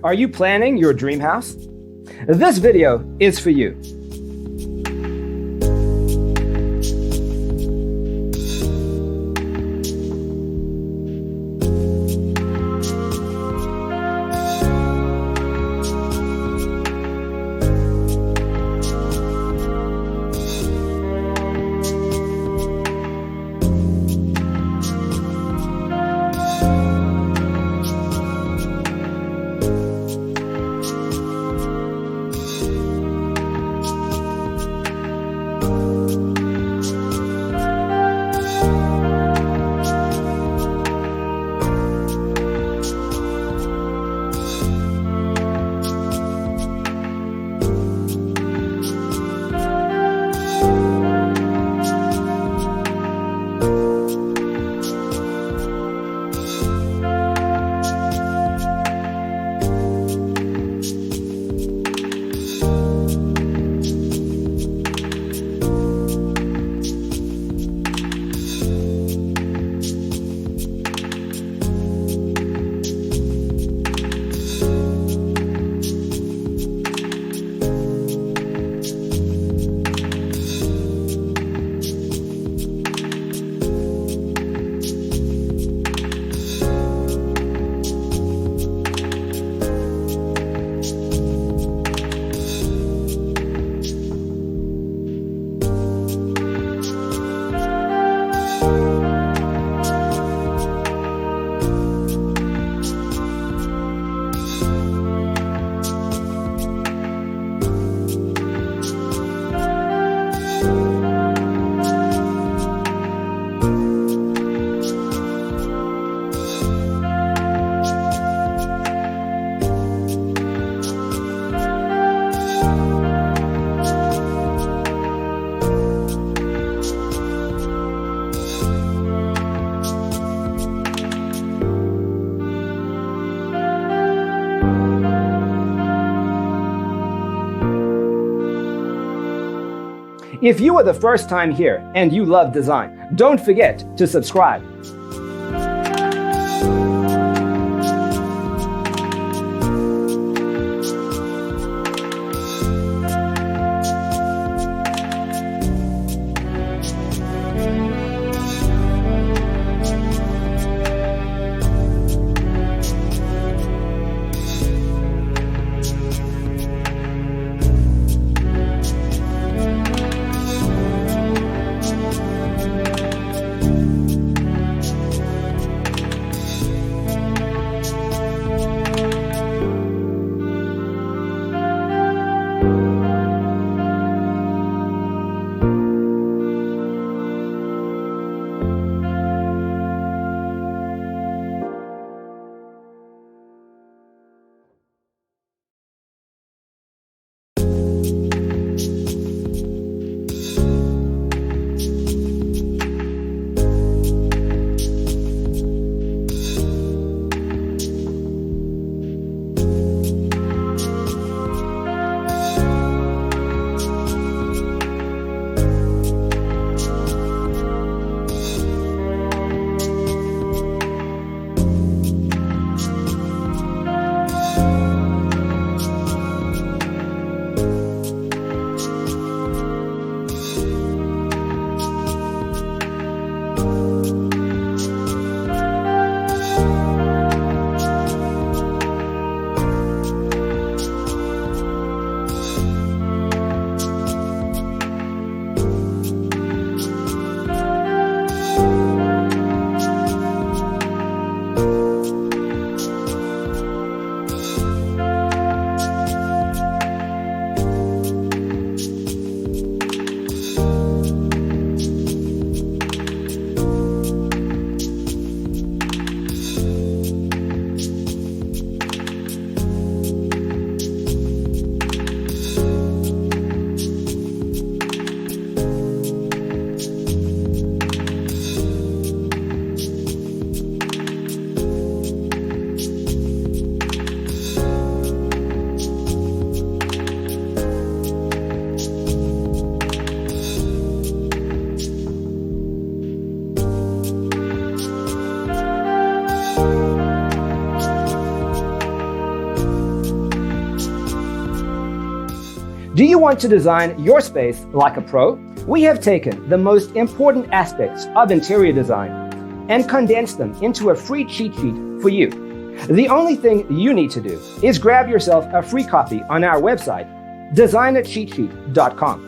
Are you planning your dream house? This video is for you. If you are the first time here and you love design, don't forget to subscribe. Do you want to design your space like a pro? We have taken the most important aspects of interior design and condensed them into a free cheat sheet for you. The only thing you need to do is grab yourself a free copy on our website, designercheatsheet.com.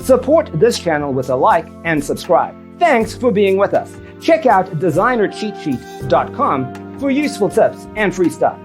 Support this channel with a like and subscribe. Thanks for being with us. Check out designercheatsheet.com for useful tips and free stuff.